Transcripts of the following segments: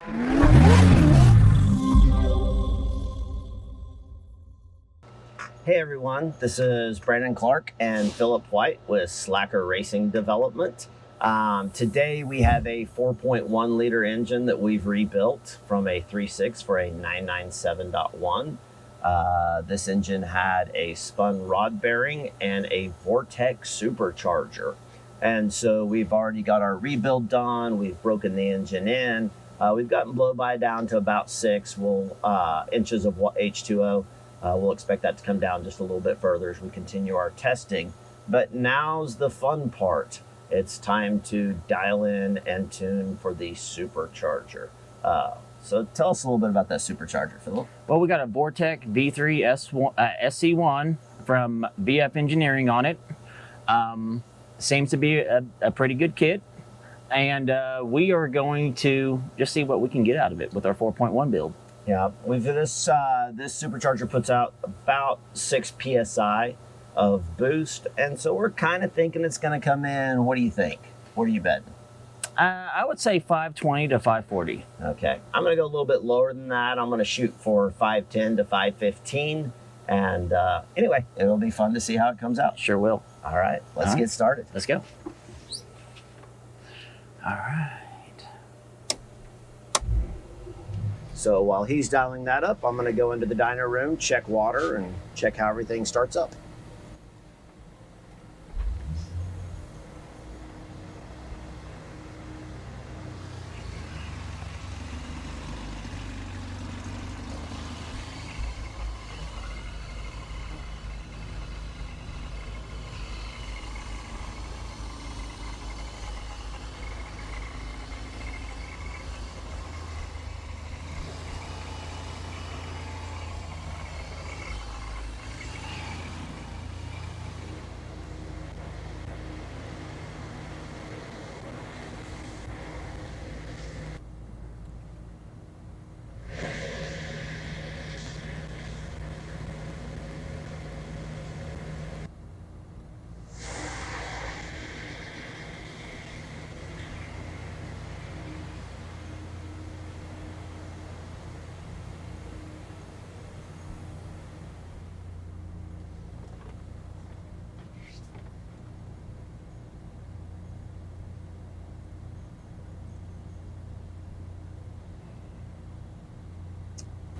Hey everyone, this is Brandon Clark and Philip White with Slakker Racing Development. Today we have a 4.1 liter engine that we've rebuilt from a 3.6 for a 997.1. This engine had a spun rod bearing and a Vortex supercharger. And so we've already got our rebuild done. We've broken the engine in. We've gotten blow-by down to about 6 inches of H2O. We'll expect that to come down just a little bit further as we continue our testing. But now's the fun part. It's time to dial in and tune for the supercharger. So tell us a little bit about that supercharger, Philip. Well, we got a Vortex V3 SC1 from VF Engineering on it. Seems to be a pretty good kit. And we are going to just see what we can get out of it with our 4.1 build. Yeah, this supercharger puts out about 6 PSI of boost, and so we're kind of thinking it's going to come in. What do you think? What are you betting? I would say 520 to 540. Okay, I'm going to go a little bit lower than that. I'm going to shoot for 510 to 515, and anyway, it'll be fun to see how it comes out. Sure will. All right, let's get started. Let's go. All right. So while he's dialing that up, I'm going to go into the dyno room, check water, and check how everything starts up.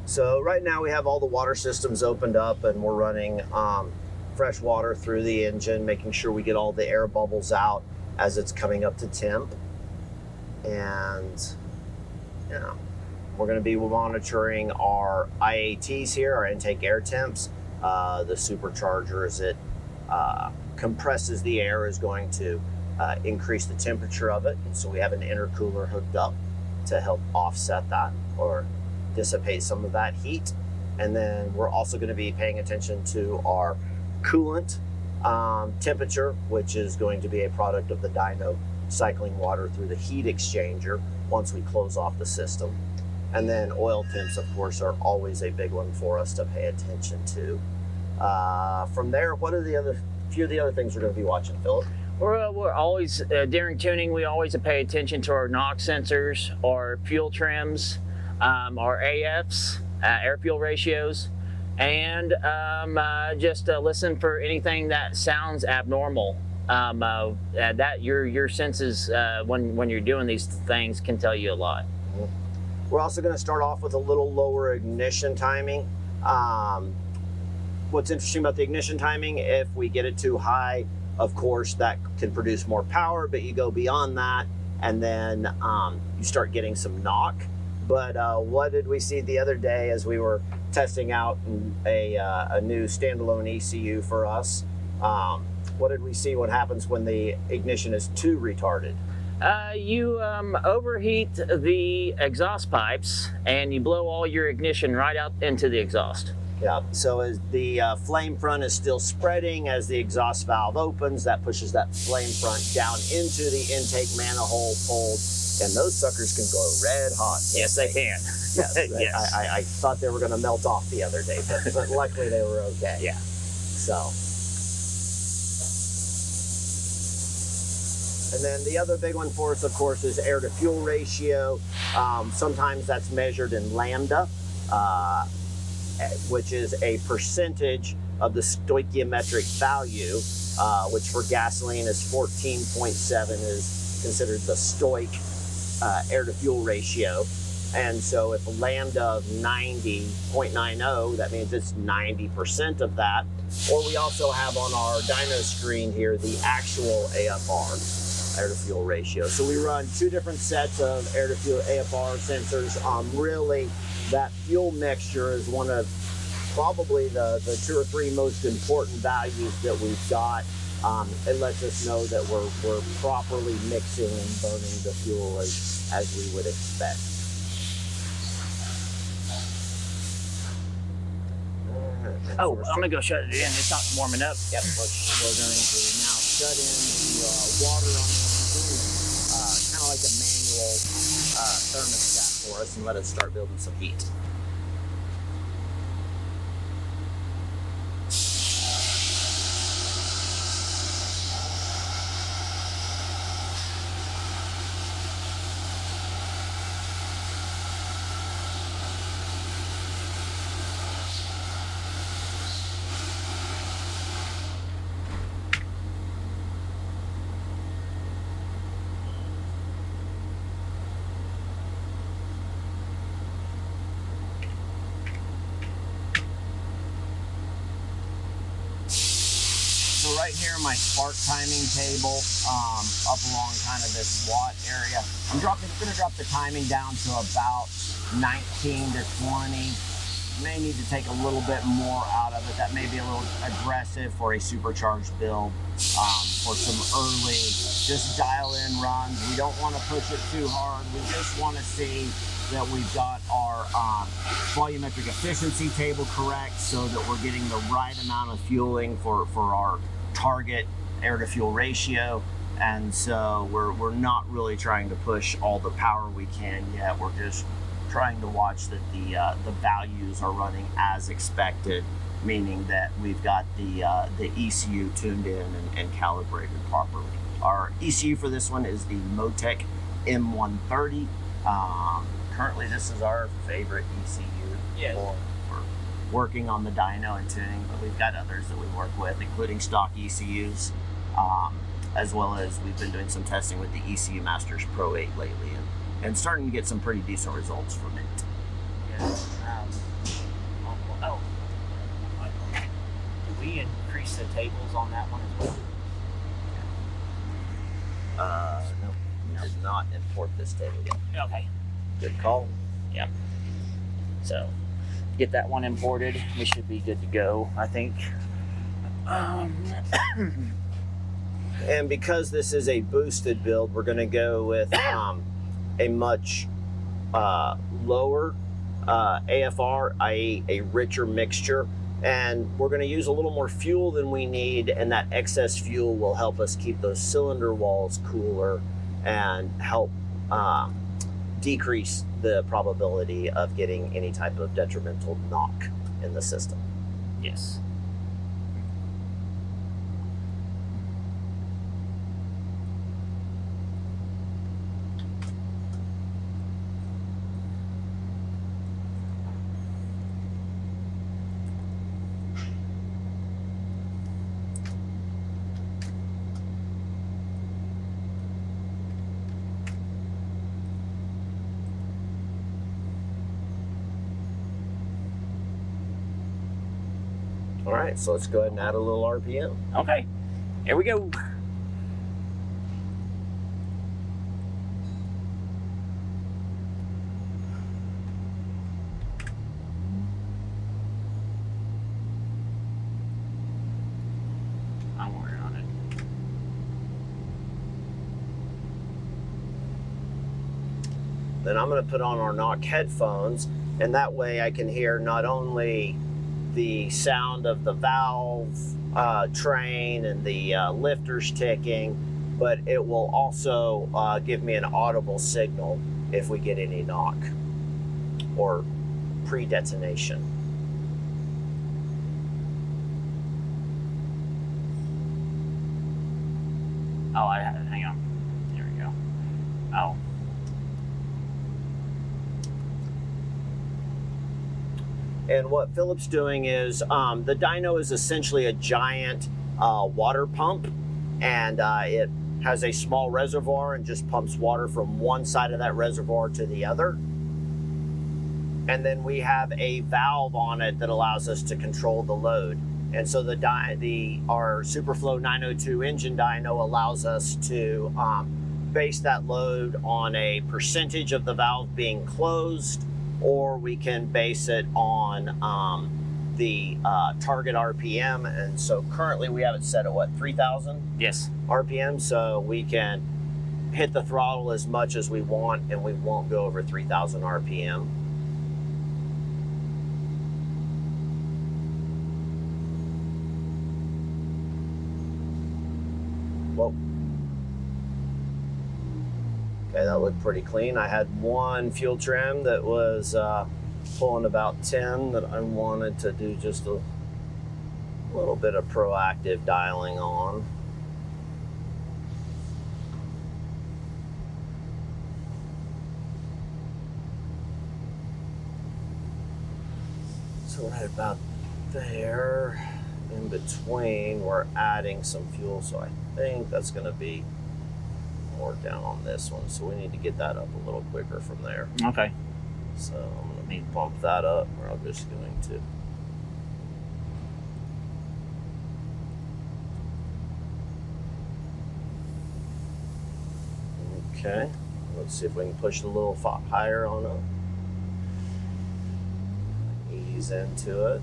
So right now we have all the water systems opened up and we're running fresh water through the engine, making sure we get all the air bubbles out as it's coming up to temp. And yeah, we're going to be monitoring our IATs here, our intake air temps. The supercharger, as it compresses the air, is going to increase the temperature of it. And so we have an intercooler hooked up to help offset that or dissipate some of that heat. And then we're also going to be paying attention to our coolant temperature, which is going to be a product of the dyno cycling water through the heat exchanger once we close off the system. And then oil temps, of course, are always a big one for us to pay attention to. From there, what are the few of the other things we're going to be watching, Philip? We're always, during tuning, we always pay attention to our NOx sensors, our fuel trims, our AFs, air fuel ratios, and just listen for anything that sounds abnormal. That your senses when you're doing these things can tell you a lot. We're also going to start off with a little lower ignition timing. What's interesting about the ignition timing, if we get it too high, of course that can produce more power, but you go beyond that and then you start getting some knock. But what did we see the other day as we were testing out a new standalone ECU for us? What did we see? What happens when the ignition is too retarded? You overheat the exhaust pipes and you blow all your ignition right out into the exhaust. Yeah, so as the flame front is still spreading, as the exhaust valve opens, that pushes that flame front down into the intake manifold, and those suckers can go red hot. Yes, they can. Yes, yes. I thought they were going to melt off the other day, but luckily they were okay. Yeah. So And then the other big one for us, of course, is air to fuel ratio. Sometimes that's measured in lambda, which is a percentage of the stoichiometric value, which for gasoline is 14.7, is considered the stoic air to fuel ratio. And so if a lambda of 90.90, that means it's 90% of that. Or we also have on our dyno screen here the actual AFR, air to fuel ratio. So we run two different sets of air to fuel AFR sensors. Really, that fuel mixture is one of probably the 2 or 3 most important values that we've got. It lets us know that we're properly mixing and burning the fuel as we would expect. Oh, I'm gonna go shut it in. It's not warming up. Yep, we're going to now shut in the water on the engine, kind of like a manual thermostat for us, and let it start building some heat. So right here, my spark timing table, up along kind of this watt area, I'm going to drop the timing down to about 19 to 20. May need to take a little bit more out of it. That may be a little aggressive for a supercharged build. For some early, just dial in runs. We don't want to push it too hard. We just want to see that we've got our volumetric efficiency table correct, so that we're getting the right amount of fueling for our target air to fuel ratio. And so we're not really trying to push all the power we can yet. We're just trying to watch that the values are running as expected, meaning that we've got the ECU tuned in and calibrated properly. Our ECU for this one is the Motec M130. Currently, this is our favorite ECU for working on the dyno and tuning, but we've got others that we work with, including stock ECUs, as well as we've been doing some testing with the ECU Masters Pro 8 lately, and starting to get some pretty decent results from it. Do we increase the tables on that one as well? No, we did not import this table yet. Okay. Good call. Yep. So, get that one imported. We should be good to go, I think. And because this is a boosted build, we're going to go with a much lower AFR, i.e. a richer mixture. And we're going to use a little more fuel than we need, and that excess fuel will help us keep those cylinder walls cooler and help decrease the probability of getting any type of detrimental knock in the system. Yes. All right, so let's go ahead and add a little RPM. Okay. Here we go. I'm working on it. Then I'm going to put on our knock headphones, and that way I can hear not only the sound of the valve train and the lifters ticking, but it will also give me an audible signal if we get any knock or pre-detonation. Oh, hang on. And what Philip's doing is the dyno is essentially a giant water pump, and it has a small reservoir and just pumps water from one side of that reservoir to the other. And then we have a valve on it that allows us to control the load. And so our Superflow 902 engine dyno allows us to base that load on a percentage of the valve being closed, or we can base it on the target RPM. And so currently we have it set at what, 3,000? Yes. RPM, so we can hit the throttle as much as we want and we won't go over 3,000 RPM. Whoa. Okay, that looked pretty clean. I had one fuel trim that was pulling about 10 that I wanted to do just a little bit of proactive dialing on. So right about there, in between, we're adding some fuel, so I think that's going to be more down on this one. So we need to get that up a little quicker from there. Okay. So I'm going to need to bump that up, or I'm just going to. Okay, let's see if we can push it a little higher on up. Ease into it.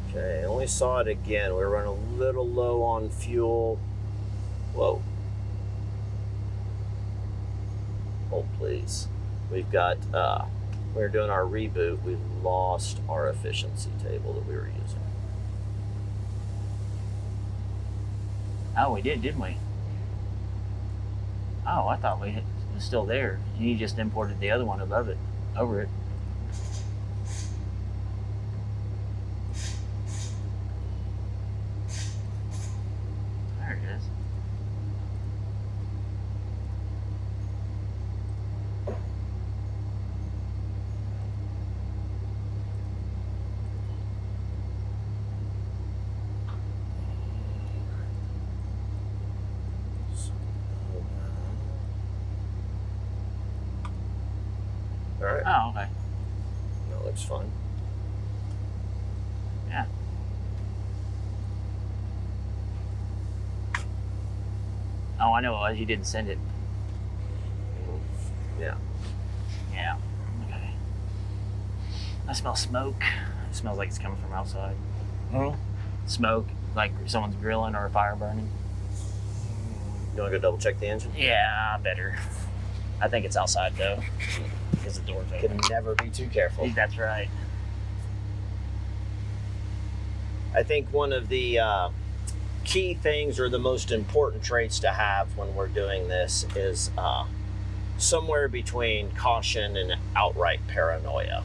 Okay, and we saw it again. We were running a little low on fuel. Whoa. Hold please. We've got, we were doing our reboot. We lost our efficiency table that we were using. Oh, we did, didn't we? Oh, I thought it was still there. You just imported the other one above it, over it. There it is. All right. Oh, okay. That looks fun. Yeah. Oh, I know it was. You didn't send it. Yeah. Yeah. Okay. I smell smoke. It smells like it's coming from outside. Smoke, like someone's grilling or a fire burning. You want to go double check the engine? Yeah, better. I think it's outside though, because the door's open. Can never be too careful. That's right. I think one of the key things, or the most important traits to have when we're doing this, is somewhere between caution and outright paranoia.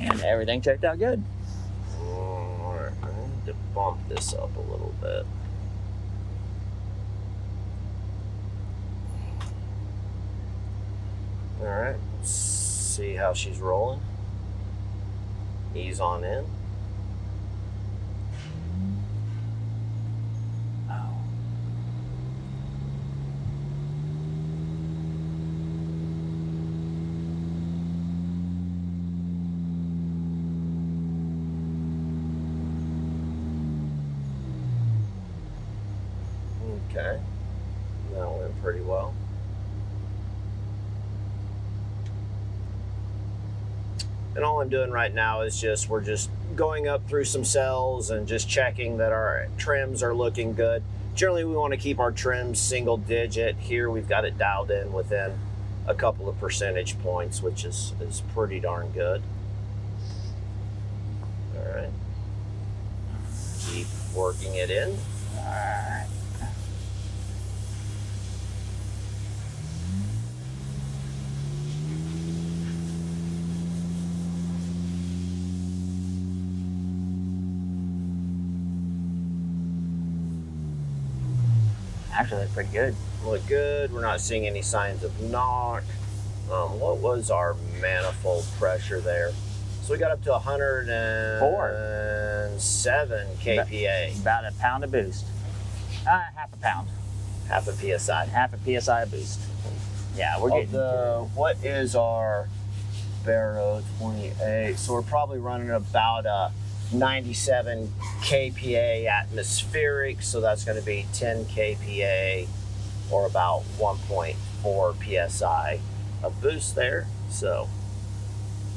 And everything checked out good. All right, I need to bump this up a little bit. All right, let's see how she's rolling. Ease on in. Oh. Okay. That went pretty well. And all I'm doing right now is we're just going up through some cells and just checking that our trims are looking good. Generally, we want to keep our trims single digit. Here, we've got it dialed in within a couple of percentage points, which is pretty darn good. All right. Keep working it in. All right. Actually, that's pretty good. Look good. We're not seeing any signs of knock. What was our manifold pressure there? So we got up to 107 kPa. About a pound of boost. Half a pound. Half a PSI. Half a PSI of boost. Yeah, we're getting What is our Barrow 28? So we're probably running about a 97 kPa atmospheric, so that's going to be 10 kPa or about 1.4 psi of boost there. So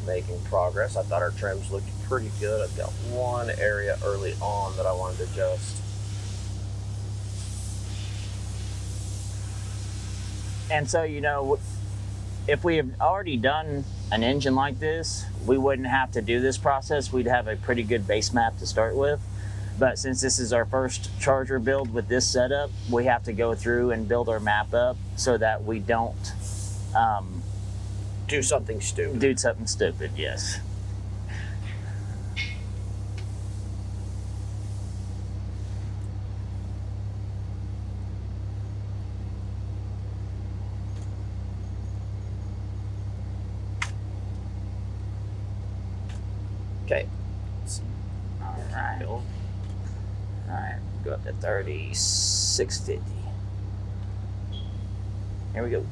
making progress. I thought our trims looked pretty good. I've got one area early on that I wanted to adjust. And so, you know, if we have already done an engine like this, we wouldn't have to do this process. We'd have a pretty good base map to start with. But since this is our first Charger build with this setup, we have to go through and build our map up so that we don't Do something stupid. do something stupid, yes. Okay. All right. All right, go up to 3650. Here we go.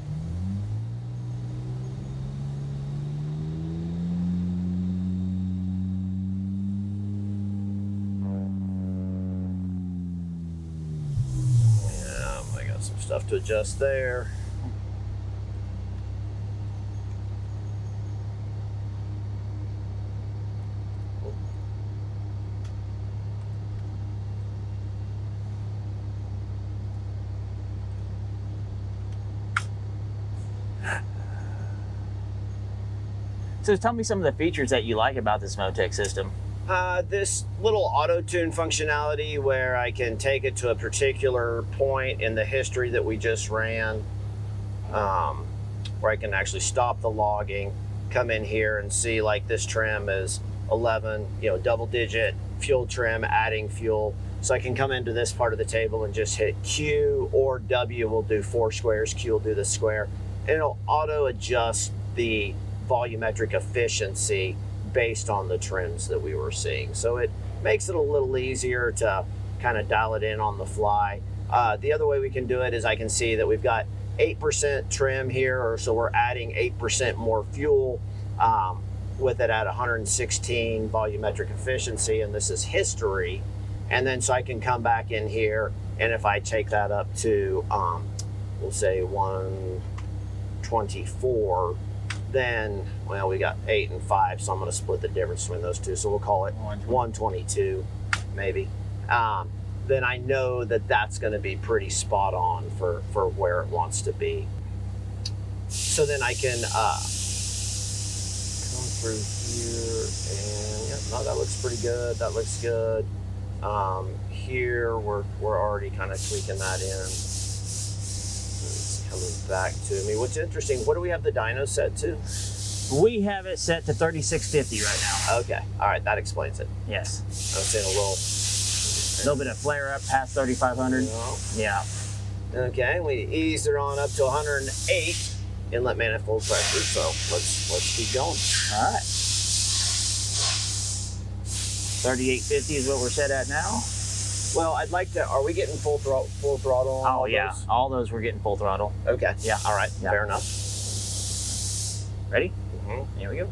Yeah, I got some stuff to adjust there. So tell me some of the features that you like about this Motec system. This little auto-tune functionality where I can take it to a particular point in the history that we just ran, where I can actually stop the logging, come in here and see like this trim is 11, double-digit fuel trim, adding fuel. So I can come into this part of the table and just hit Q, or W will do 4 squares, Q will do the square. And it'll auto-adjust the volumetric efficiency based on the trims that we were seeing. So it makes it a little easier to kind of dial it in on the fly. The other way we can do it is I can see that we've got 8% trim here, or so we're adding 8% more fuel with it at 116 volumetric efficiency, and this is history. And then so I can come back in here, and if I take that up to, we'll say 124, then, well, we got 8 and 5, so I'm going to split the difference between those two. So we'll call it 122, maybe. Then I know that that's going to be pretty spot on for where it wants to be. So then I can come through here, and yeah, no, that looks pretty good. That looks good. Here we're already kind of tweaking that in. It's coming back to me. What's interesting, what do we have the dyno set to? We have it set to 3650 right now. Okay, all right, that explains it. Yes. I was seeing a little bit of flare up past 3500. Yeah. Okay, we eased it on up to 108 inlet manifold pressure. So let's keep going. All right. 3850 is what we're set at now. Well, I'd like to. Are we getting full throttle on all yeah, those? all those we're getting full throttle. Okay. Yeah. All right. Yeah. Fair enough. Ready? Mm-hmm. Here we go.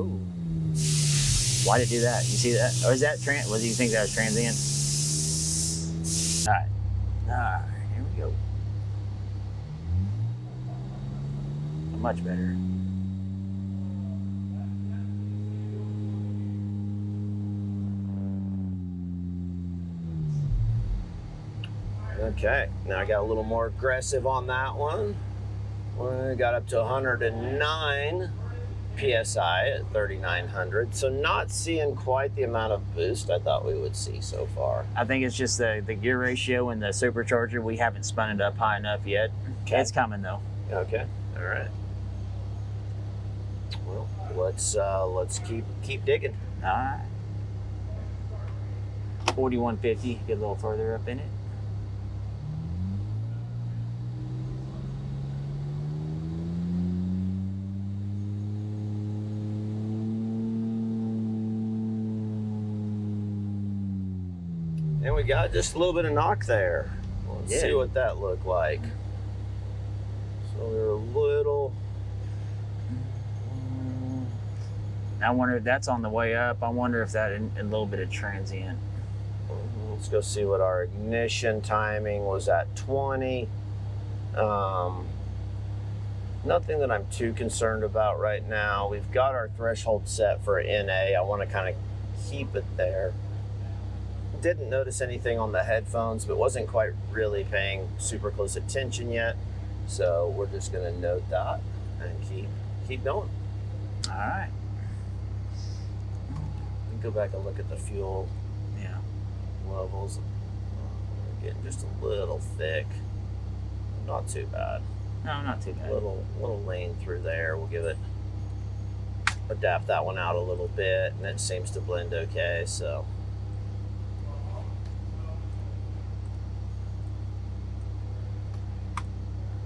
Ooh. Why did it do that? You see that? Or is that what do you think that was transient? Alright, here we go. Much better. Okay, now I got a little more aggressive on that one. We got up to 109 PSI at 3,900. So not seeing quite the amount of boost I thought we would see so far. I think it's just the gear ratio and the supercharger. We haven't spun it up high enough yet. Okay. It's coming though. Okay, all right. Well, let's keep digging. All right. 4150, get a little further up in it. And we got just a little bit of knock there. Let's see what that looked like. So they're a little. I wonder if that's on the way up. I wonder if that a little bit of transient. Let's go see what our ignition timing was at 20. Nothing that I'm too concerned about right now. We've got our threshold set for NA. I want to kind of keep it there. Didn't notice anything on the headphones, but wasn't quite really paying super close attention yet. So we're just going to note that and keep going. All right. Go back and look at the fuel levels. We're getting just a little thick. Not too bad. No, not too bad. Little lane through there. We'll adapt that one out a little bit, and it seems to blend okay. So.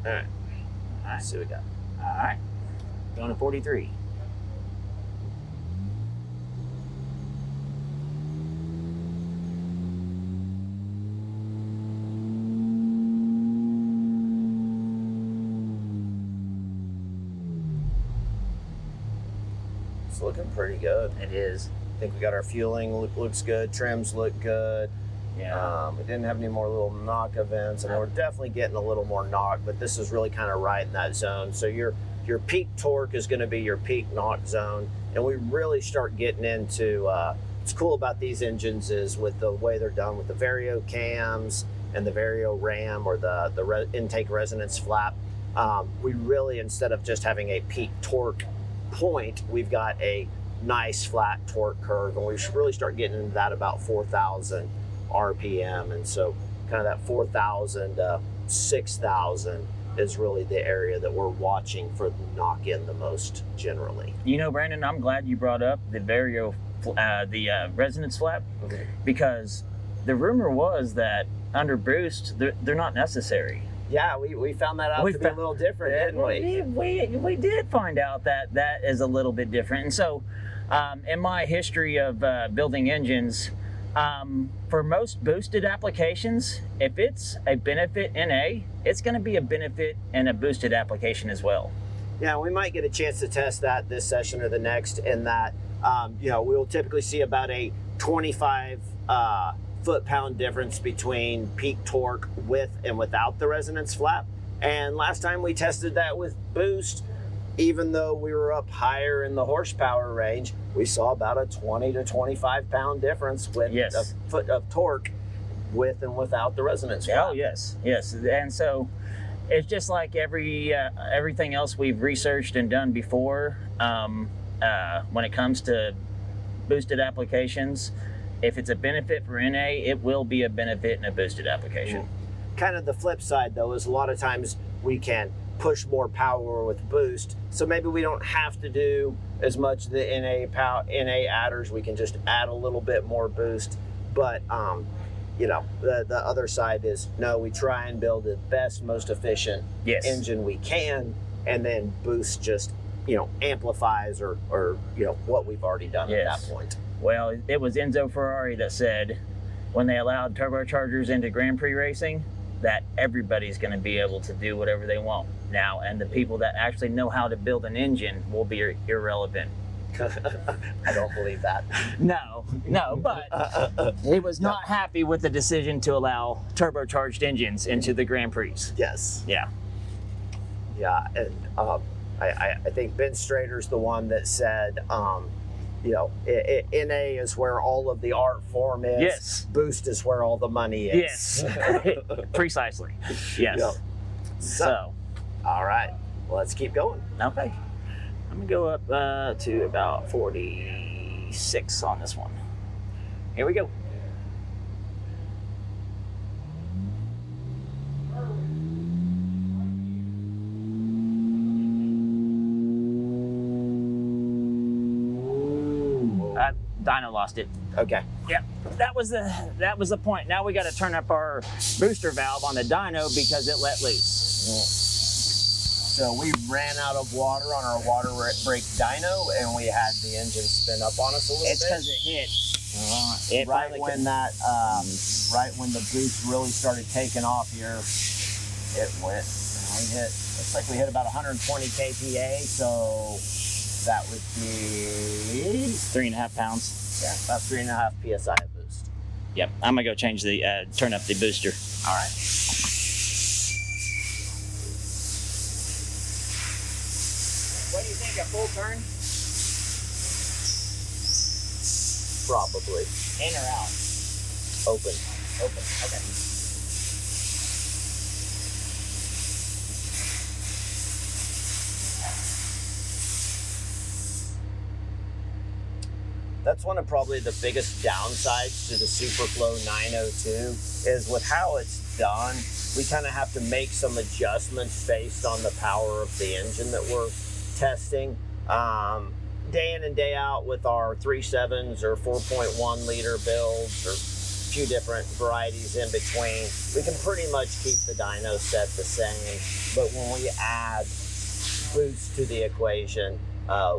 All right. Let's see what we got. All right. Going to 43. It's looking pretty good. It is. I think we got our fueling looks good. Trims look good. Yeah. We didn't have any more little knock events. I mean, we're definitely getting a little more knock, but this is really kind of right in that zone. So your peak torque is going to be your peak knock zone, and we really start getting into. What's cool about these engines is with the way they're done with the Vario cams and the Vario ram or the intake resonance flap. We really, instead of just having a peak torque point, we've got a nice flat torque curve, and we should really start getting into that about 4,000 RPM, and so kind of that 4,000 to 6,000 is really the area that we're watching for knock in the most generally. You know, Brandon, I'm glad you brought up the Vario, the resonance flap, because the rumor was that under boost they're not necessary. Yeah, we found that out to be a little different, didn't we? We did find out that that is a little bit different, and so in my history of building engines. For most boosted applications, if it's a benefit in A, it's going to be a benefit in a boosted application as well. Yeah, we might get a chance to test that this session or the next, in that, we'll typically see about a 25 foot-pound difference between peak torque with and without the resonance flap. And last time we tested that with boost, even though we were up higher in the horsepower range, we saw about a 20 to 25 pound difference with a foot of torque with and without the resonance flap. Oh, yes. And so it's just like everything else we've researched and done before when it comes to boosted applications. If it's a benefit for NA, it will be a benefit in a boosted application. Kind of the flip side, though, is a lot of times we can push more power with boost, so maybe we don't have to do as much the NA adders. We can just add a little bit more boost, but the other side is no, we try and build the best, most efficient engine we can, and then boost just amplifies or what we've already done at that point. Well, it was Enzo Ferrari that said when they allowed turbochargers into Grand Prix racing that everybody's going to be able to do whatever they want now, and the people that actually know how to build an engine will be irrelevant I don't believe that. No, but he was not happy with the decision to allow turbocharged engines into the Grand Prix. Yes. Yeah. Yeah, and I think Ben Strader's the one that said, NA is where all of the art form is. Yes. Boost is where all the money is. Yes. Precisely. Yes. Yep. So, all right, well, let's keep going. okay. I'm gonna go up to about 46 on this one. Here we go. Dyno lost it. Okay. Yeah, that was the point. Now we got to turn up our booster valve on the dyno because it let loose. So we ran out of water on our water brake dyno, and we had the engine spin up on us a little It's bit. because it hit. It right finally when that, right when the boost really started taking off here, it went. We hit. Looks like we hit about 120 kPa. So that would be 3.5 pounds. Yeah, about 3.5 psi of boost. Yep, I'm gonna go change the turn up the booster. All right. What do you think? A full turn? Probably. In or out? Open. Open. Okay. That's one of probably the biggest downsides to the Superflow 902 is with how it's done. We kind of have to make some adjustments based on the power of the engine that we're testing. Day in and day out with our 3.7s or 4.1 liter builds or a few different varieties in between, we can pretty much keep the dyno set the same. But when we add boost to the equation,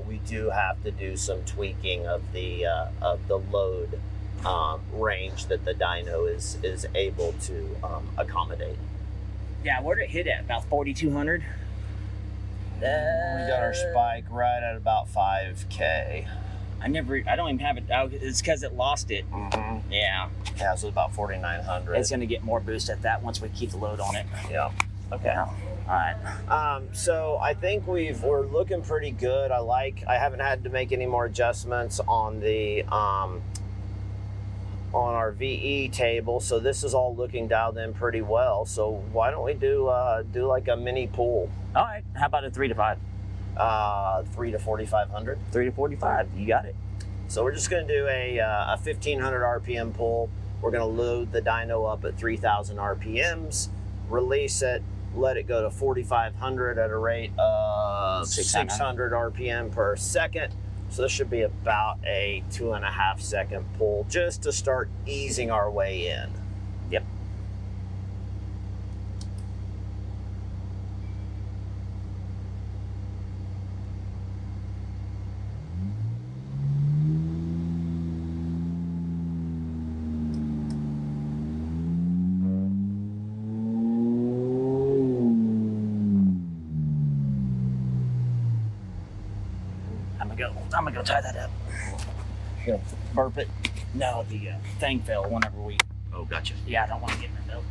we do have to do some tweaking of the load range that the dyno is able to accommodate. Yeah, where did it hit at? About 4,200? We got our spike right at about 5K. I don't even have it. Oh, it's because it lost it. Mm-hmm. Yeah. Yeah, so about 4,900. It's going to get more boost at that once we keep the load on it. Yeah. Okay. Yeah. All right. So I think we're looking pretty good. I haven't had to make any more adjustments on the on our VE table, so this is all looking dialed in pretty well. So why don't we do like a mini pool? All right. How about a 3 to 5? 3 to 4,500. 3 to 45. You got it. So we're just going to do a 1,500 RPM pull. We're going to load the dyno up at 3,000 RPMs, release it, let it go to 4,500 at a rate of 600 RPM per second. So this should be about a 2.5 second pull just to start easing our way in. Yep. I'm gonna go tie that up. Sure. Burp it. No, the thing fell whenever we. Oh, gotcha. Yeah, I don't want to get in the middle.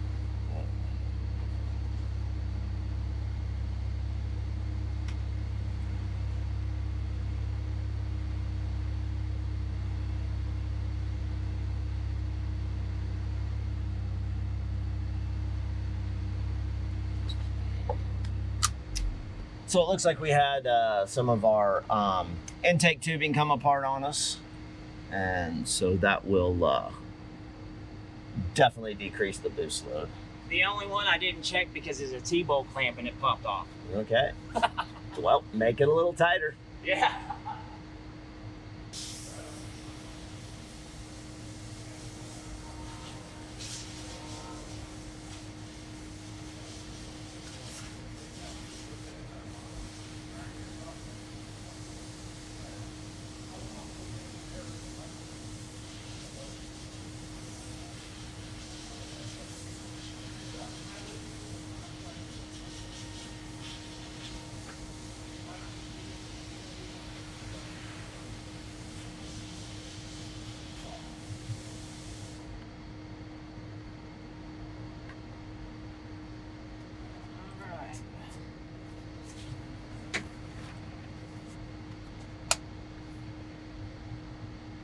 So it looks like we had some of our intake tubing come apart on us. And so that will definitely decrease the boost load. The only one I didn't check because there's a T-bolt clamp and it popped off. Okay. Well, make it a little tighter. Yeah.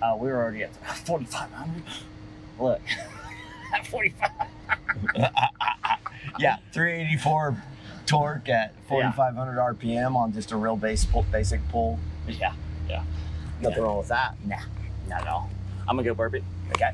We were already at 4,500. Look, at 45. Yeah, 384 torque at 4,500 RPM on just a real basic pull. Yeah. Nothing wrong with that. Nah, not at all. I'm gonna go burp it. Okay.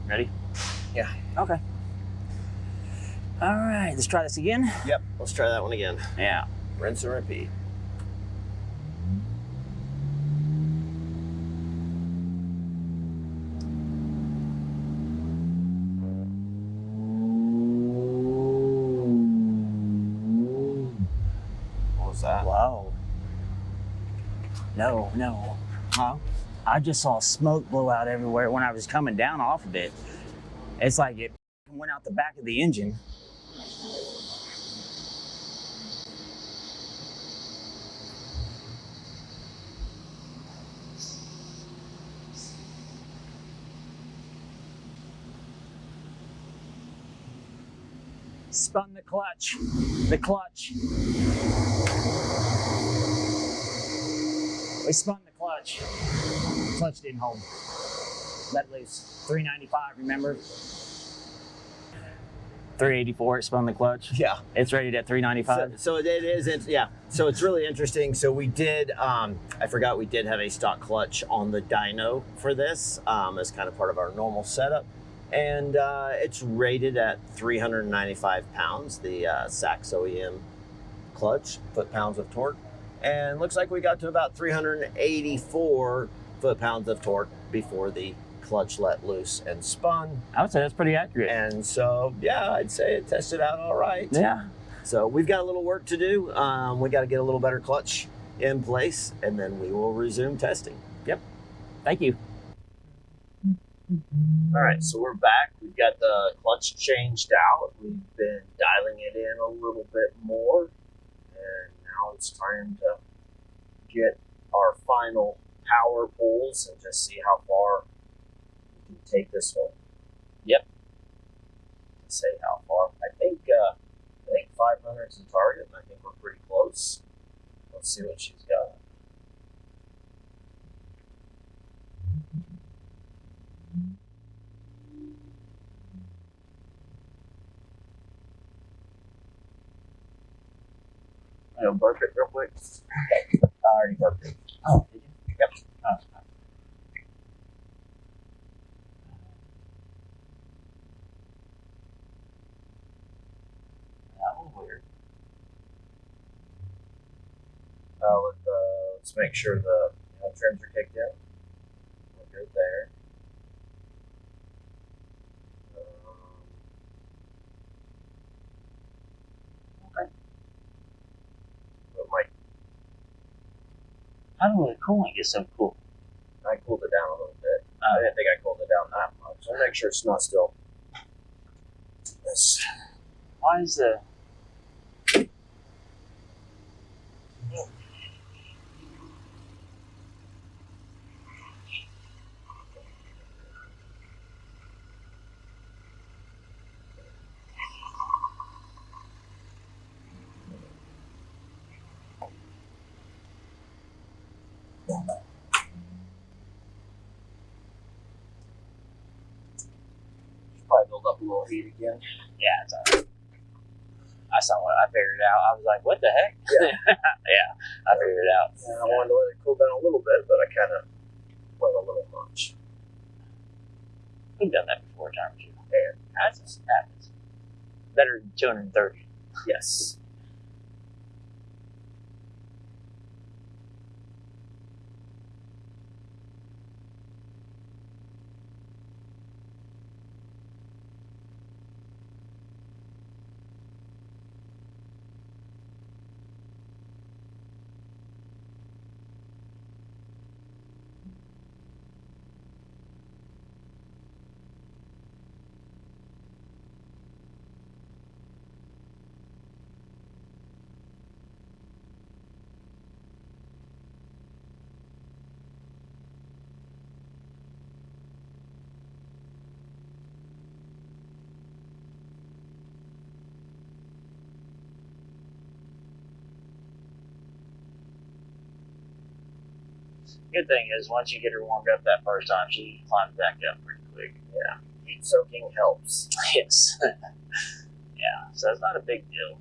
Ready? Yeah. Okay. All right, let's try this again. Yep. Let's try that one again. Yeah. Rinse and repeat. What was that? Whoa. No. Huh? I just saw smoke blow out everywhere when I was coming down off of it. It's like it went out the back of the engine. Spun the clutch. The clutch. We spun the clutch. Clutch didn't hold. Let loose. 395, remember? 384, it spun the clutch. Yeah. It's rated at 395. So it is, yeah. So it's really interesting. So we did, I forgot we did have a stock clutch on the dyno for this as kind of part of our normal setup. And it's rated at 395 pounds, the Sachs OEM clutch, foot-pounds of torque. And looks like we got to about 384 foot-pounds of torque before the clutch let loose and spun. I would say that's pretty accurate. And so, yeah, I'd say it tested out all right. Yeah. So we've got a little work to do. We got to get a little better clutch in place, and then we will resume testing. Yep. Thank you. All right, so we're back. We've got the clutch changed out. We've been dialing it in a little bit more, and now it's time to get our final power pulls and just see how far we can take this one. Yep. Say how far. I think 500 is the target, and I think we're pretty close. Let's see what she's got. You know, burp it real quick. I already burped it. Oh, did you? Yep. Oh. That was weird. Let's make sure the trims are kicked in. We're good there. Okay. But How do the cooling get so cool? I cooled it down a little bit. I didn't think I cooled it down that much. So make sure it's not still. This. Why is the... Yeah. up a little heat again. Yeah, it's all right. I saw what I figured it out. I was like, what the heck? Yeah. Yeah, I figured it out. And I wanted to let it cool down a little bit, but I kind of went a little much. We've done that before, time or two. And Happens. Better than 230. yes. Good thing is, once you get her warmed up that first time, she climbs back up pretty quick. Yeah. Heat soaking helps. Yes. Yeah, so it's not a big deal.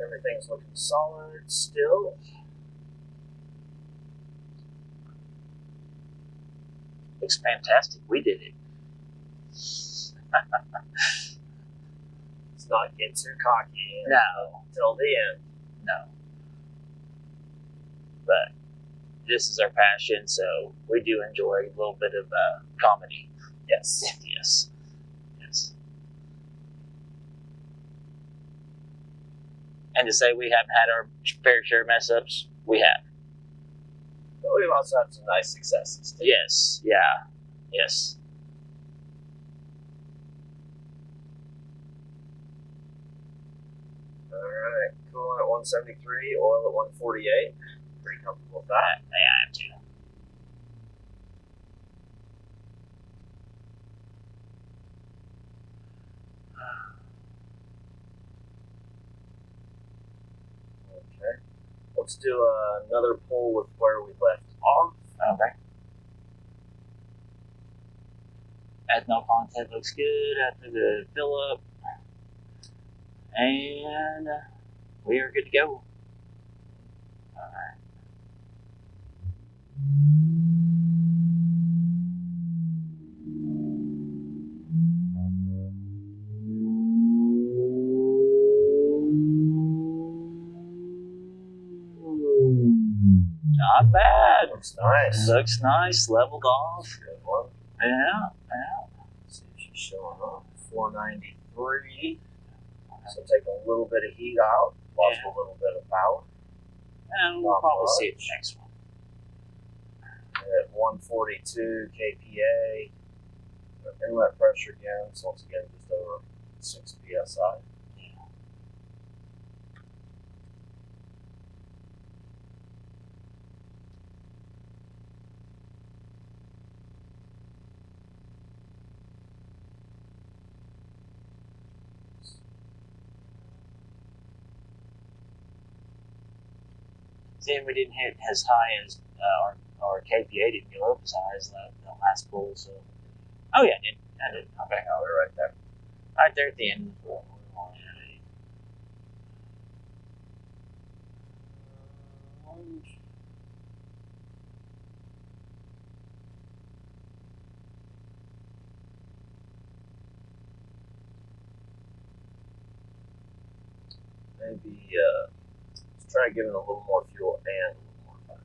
Everything's looking solid still. Looks fantastic. We did it. Let's not get too cocky No, until the end. no. But this is our passion, so we do enjoy a little bit of comedy. Yes. Yes. Yes. And to say we haven't had our fair share of mess ups, we have. But we've also had some nice successes too. Yes. Yeah. Yes. Alright, coolant at 173, oil at 148. Pretty comfortable with that. Yeah, I am too. Okay. Let's do another pull with where we left off. Okay. Ethanol content looks good after the fill up. And we are good to go. Alright. Not bad. Looks nice. Looks nice, leveled off. Good one. Yeah. Let's see if she's showing up. 493. So take a little bit of heat out, lost a little bit of power. And we'll Not probably much. see it next one. At 142 kPa. Inlet pressure again, so once again just over 6 psi. See, we didn't hit as high as our KPA didn't go up as high as the last pull. So, oh yeah, I did. Okay, Oh, we're right there. right there at the end. Maybe let's try giving a little more fuel and a little more timing.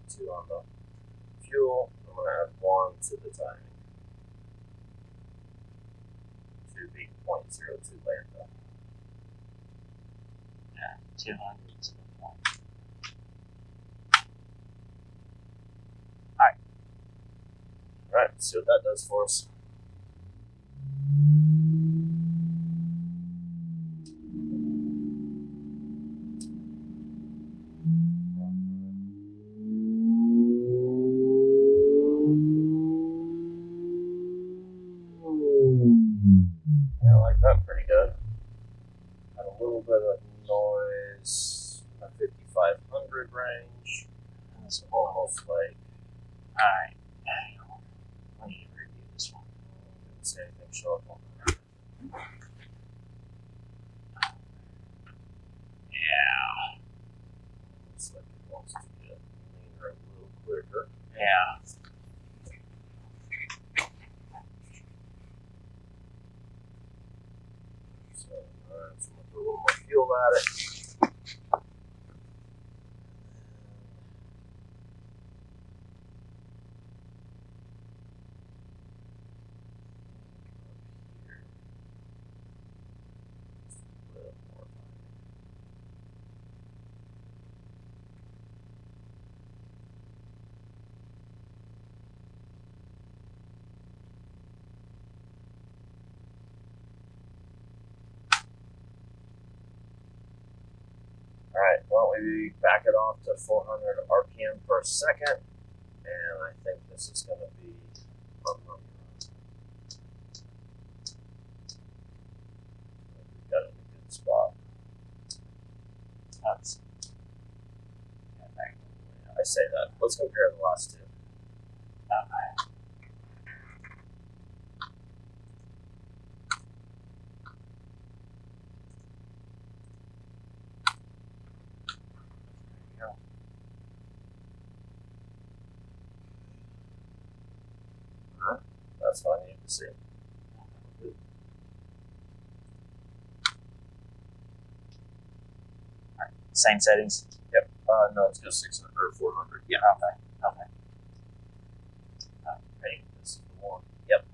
Two on the fuel. I'm going to add 1 to the timing. To be 0.02 lambda. Yeah, 200 to the point. Alright, let's see what that does for us. Yeah, I like that pretty good. Had a little bit of noise in the 5500 range. It's almost like. Alright, hang on. Let me review this one. Didn't see anything show up on there. Yeah. Looks like it wants to get leaner a little quicker. Yeah. So, alright, so I'm going to put a little more fuel at it. Alright, why don't we back it off to 400 RPM per second, and I think this is going to be we've got it in a good spot. That's. I say that. Let's compare the last two. Okay. That's all I need to see. Same settings. Yep. No, let's go 600 or 400. Yeah. Okay. Okay. Ready? This is the one. Yep.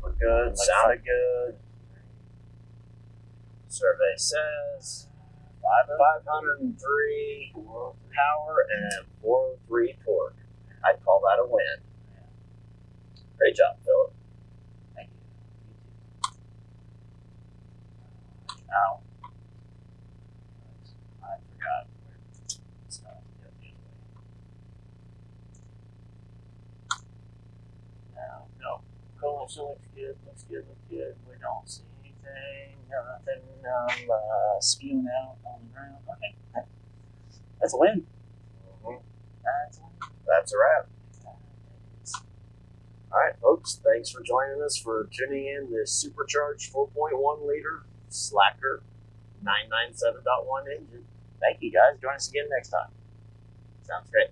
Looked good. Sounded good. Survey says 503 power and 403 torque. I'd call that a win. Great job, Philip. Thank you. Ow. I forgot where it's not the other way. No. Cool, so looks good. We don't see anything, nothing spewing out on the ground. Okay. That's a win. Mm-hmm. That's a win. That's a wrap. All right, folks. Thanks for joining us for tuning in this supercharged 4.1 liter Slakker 997.1 engine. Thank you, guys. Join us again next time. Sounds great.